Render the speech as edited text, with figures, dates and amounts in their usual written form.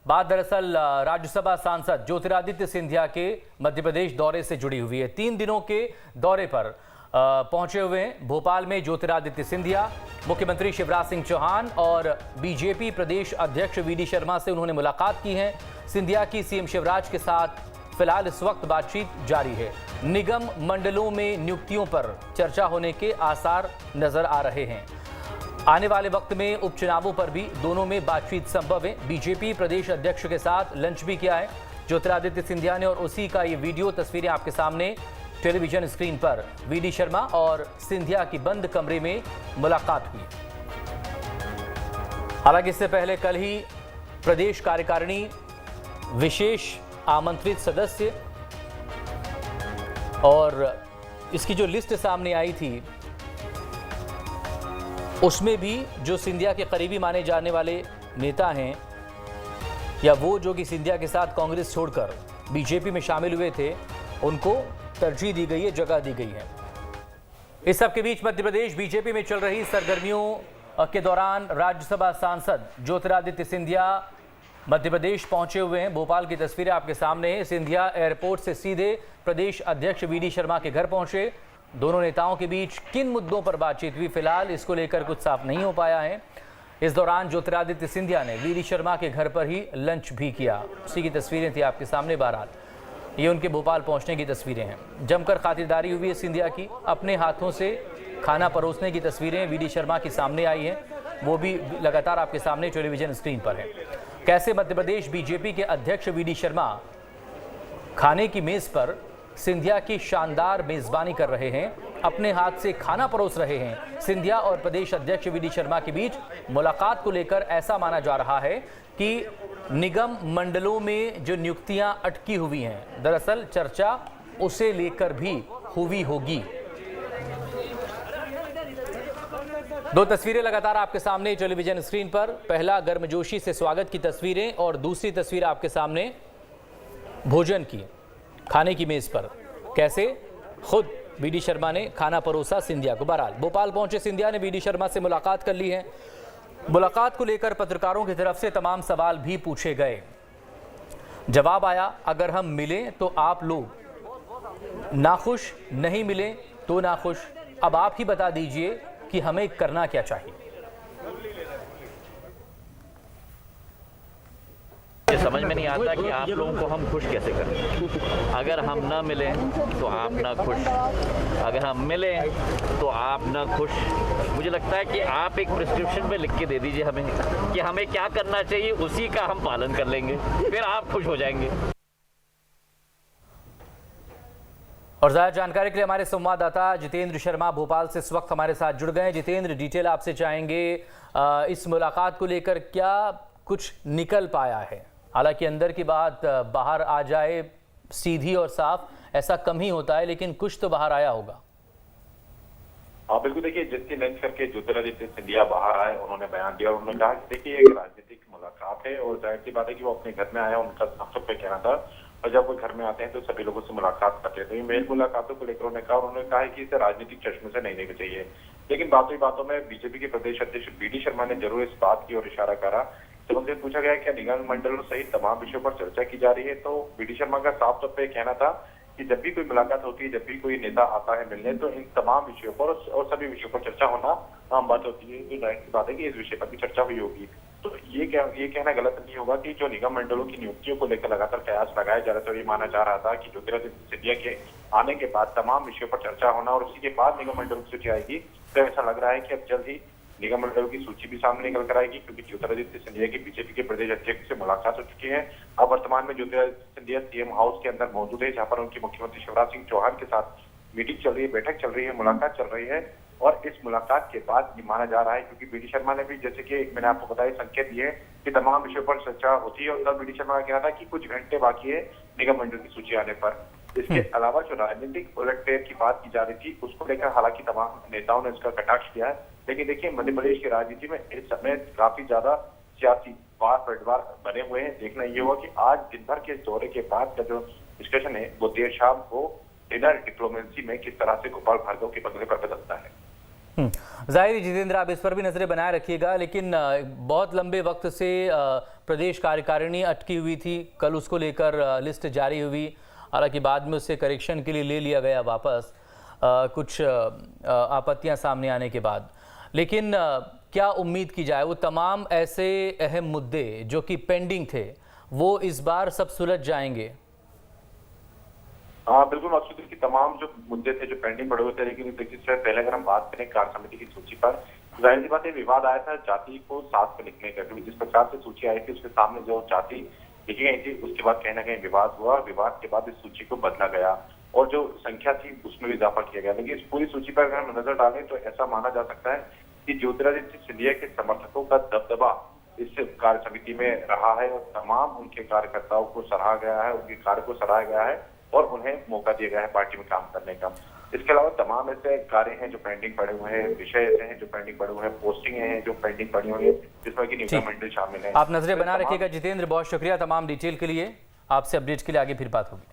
बात दरअसल राज्यसभा सांसद ज्योतिरादित्य सिंधिया के मध्य प्रदेश दौरे से जुड़ी हुई है। 3 दिनों के दौरे पर पहुंचे हुए हैं भोपाल में ज्योतिरादित्य सिंधिया। मुख्यमंत्री शिवराज सिंह चौहान और बीजेपी प्रदेश अध्यक्ष वीडी शर्मा से उन्होंने मुलाकात की है। सिंधिया की सीएम शिवराज के साथ फिलहाल इस वक्त बातचीत जारी है। निगम मंडलों में नियुक्तियों पर चर्चा होने के आसार नजर आ रहे हैं। आने वाले वक्त में उपचुनावों पर भी दोनों में बातचीत संभव है। बीजेपी प्रदेश अध्यक्ष के साथ लंच भी किया है ज्योतिरादित्य सिंधिया ने, और उसी का ये वीडियो तस्वीरें आपके सामने टेलीविजन स्क्रीन पर। वीडी शर्मा और सिंधिया की बंद कमरे में मुलाकात हुई। हालांकि इससे पहले कल ही प्रदेश कार्यकारिणी विशेष आमंत्रित सदस्य और इसकी जो लिस्ट सामने आई थी उसमें भी जो सिंधिया के करीबी माने जाने वाले नेता हैं या वो जो कि सिंधिया के साथ कांग्रेस छोड़कर बीजेपी में शामिल हुए थे, उनको तरजीह दी गई है, जगह दी गई है। इस सब के बीच मध्य प्रदेश बीजेपी में चल रही सरगर्मियों के दौरान राज्यसभा सांसद ज्योतिरादित्य सिंधिया मध्य प्रदेश पहुंचे हुए हैं। भोपाल की तस्वीरें आपके सामने हैं। सिंधिया एयरपोर्ट से सीधे प्रदेश अध्यक्ष वीडी शर्मा के घर पहुंचे। दोनों नेताओं के बीच किन मुद्दों पर बातचीत हुई, फिलहाल इसको लेकर कुछ साफ नहीं हो पाया है। इस दौरान ज्योतिरादित्य सिंधिया ने वीडी शर्मा के घर पर ही लंच भी किया। उसी की तस्वीरें थी आपके सामने बारात। ये उनके भोपाल पहुंचने की तस्वीरें हैं। जमकर खातिरदारी हुई है सिंधिया की। अपने हाथों से खाना परोसने की तस्वीरें वीडी शर्मा की सामने आई हैं, वो भी लगातार आपके सामने टेलीविजन स्क्रीन पर है। कैसे मध्य प्रदेश बीजेपी के अध्यक्ष वीडी शर्मा खाने की मेज पर सिंधिया की शानदार मेजबानी कर रहे हैं, अपने हाथ से खाना परोस रहे हैं। सिंधिया और प्रदेश अध्यक्ष वीडी शर्मा के बीच मुलाकात को लेकर ऐसा माना जा रहा है कि निगम मंडलों में जो नियुक्तियां अटकी हुई हैं, दरअसल चर्चा उसे लेकर भी हुई होगी। दो तस्वीरें लगातार आपके सामने टेलीविजन स्क्रीन पर। पहला गर्मजोशी से स्वागत की तस्वीरें और दूसरी तस्वीर आपके सामने भोजन की, खाने की मेज पर कैसे खुद वीडी शर्मा ने खाना परोसा सिंधिया को। बहरहाल भोपाल पहुंचे सिंधिया ने वीडी शर्मा से मुलाकात कर ली है। मुलाकात को लेकर पत्रकारों की तरफ से तमाम सवाल भी पूछे गए। जवाब आया, अगर हम मिलें तो आप लोग नाखुश, नहीं मिले तो नाखुश। अब आप ही बता दीजिए कि हमें करना क्या चाहिए। ये समझ में नहीं आता कि आप लोगों को हम खुश कैसे करें। अगर हम ना मिलें तो आप ना खुश, अगर हम मिलें तो आप ना खुश। मुझे लगता है कि आप एक प्रिस्क्रिप्शन पे लिख के दे दीजिए हमें कि हमें क्या करना चाहिए, उसी का हम पालन कर लेंगे, फिर आप खुश हो जाएंगे। और ज्यादा जानकारी के लिए हमारे संवाददाता जितेंद्र शर्मा भोपाल से इस वक्त हमारे साथ जुड़ गए हैं। जितेंद्र, डिटेल आपसे चाहेंगे, इस मुलाकात को लेकर क्या कुछ निकल पाया है? हालांकि अंदर की बात बाहर आ जाए सीधी और साफ, ऐसा कम ही होता है, लेकिन कुछ तो बाहर आया होगा। हाँ बिल्कुल, देखिए जिसकी लंच करके ज्योतिरादित्य सिंधिया बाहर आए, उन्होंने बयान दिया और उन्होंने कहा कि देखिए एक राजनीतिक मुलाकात है और जाहिर सी बात है कि वो अपने घर में आया, उनका साफ साफ कहना था। और जब वो घर में आते हैं तो सभी लोगों से मुलाकात करते हैं। तो ये मेल मुलाकातों को लेकर उन्होंने कहा है कि इसे राजनीतिक चश्मे से नहीं देखना चाहिए। लेकिन बातों में बीजेपी के प्रदेश अध्यक्ष वीडी शर्मा ने जरूर इस बात की ओर इशारा करा। जब उनसे पूछा गया क्या निगम मंडलों सहित तमाम विषयों पर चर्चा की जा रही है, तो वीडी शर्मा का साफ तौर पर कहना था कि जब भी कोई मुलाकात होती है, जब भी कोई नेता आता है मिलने, तो इन तमाम विषयों पर और सभी विषयों पर चर्चा होना आम बात होती है। तो जाहिर सी बात है कि इस विषय पर भी चर्चा हुई होगी। तो ये कहना गलत नहीं होगा कि जो निगम मंडलों की नियुक्तियों को लेकर लगातार प्रयास लगाया जा रहा था, ये माना जा रहा था कि ज्योतिरादित्य सिंधिया के आने के बाद तमाम विषयों पर चर्चा होना और उसी के बाद निगम मंडलों की सूची आएगी। तो ऐसा लग रहा है कि अब जल्द ही निगम मंडलों की सूची भी सामने निकल कर आएगी, क्योंकि ज्योतिरादित्य सिंधिया की बीजेपी के प्रदेश अध्यक्ष से मुलाकात हो चुकी है। अब वर्तमान में ज्योतिरादित्य सिंधिया सीएम हाउस के अंदर मौजूद है, जहां पर उनकी मुख्यमंत्री शिवराज सिंह चौहान के साथ मीटिंग चल रही है, बैठक चल रही है, मुलाकात चल रही है। और इस मुलाकात के बाद ये माना जा रहा है, क्योंकि वीडी शर्मा ने भी, जैसे कि मैंने आपको बताया, संकेत दिए कि तमाम विषयों पर चर्चा होती है। और तब वीडी शर्मा का कहना था कि कुछ घंटे बाकी है निगम मंडल की सूची आने पर। इसके अलावा जो राजनीतिक उलटफेर की बात की जा रही थी, उसको लेकर हालांकि तमाम नेताओं ने इसका कटाक्ष किया है। लेकिन देखिए मध्य प्रदेश की राजनीति में इस समय काफी ज्यादा सियासी वार पलटवार बने हुए हैं। देखना ये हुआ कि आज दिन भर के दौरे के बाद का जो डिस्कशन है वो देर शाम को डिनर डिप्लोमेसी में किस तरह से गोपाल भार्गव के बंगले पर बदलता है। जाहिर जितेंद्र, आप इस पर भी नजरें बनाए रखिएगा, लेकिन बहुत लंबे वक्त से प्रदेश कार्यकारिणी अटकी हुई थी। कल उसको लेकर लिस्ट जारी हुई, हालांकि बाद में उससे करेक्शन के लिए ले लिया गया वापस कुछ आपत्तियां सामने आने के बाद। लेकिन क्या उम्मीद की जाए, वो तमाम ऐसे अहम मुद्दे जो कि पेंडिंग थे वो इस बार सब सुलझ जाएंगे? हाँ बिल्कुल मकसूद की तमाम जो मुद्दे थे जो पेंडिंग पड़े हुए थे, लेकिन देखिए इससे पहले अगर हम बात करें कार्य समिति की सूची पर, जाहिर सी बात है विवाद आया था जाति को साथ में लिखने का, क्योंकि जिस प्रकार से सूची आई थी उसके सामने जो जाति लिखी गई थी उसके बाद कहीं ना कहीं विवाद हुआ। विवाद के बाद इस सूची को बदला गया और जो संख्या थी उसमें भी इजाफा किया गया। लेकिन इस पूरी सूची पर अगर हम नजर डालें तो ऐसा माना जा सकता है कि ज्योतिरादित्य सिंधिया के समर्थकों का दबदबा इस कार्य समिति में रहा है और तमाम उनके कार्यकर्ताओं को सराहा गया है, उनके कार्य को सराहा गया है और उन्हें मौका दिया गया है पार्टी में काम करने का। इसके अलावा तमाम ऐसे कार्य हैं जो पेंडिंग पड़े हुए हैं, विषय ऐसे हैं जो पेंडिंग पड़े हुए हैं, पोस्टिंग हैं जो पेंडिंग पड़ी हुई है, जिसमें कि निगम मंडल शामिल है। आप नजरें बना रखिएगा जितेंद्र, बहुत शुक्रिया तमाम डिटेल के लिए। आपसे अपडेट के लिए आगे फिर बात होगी।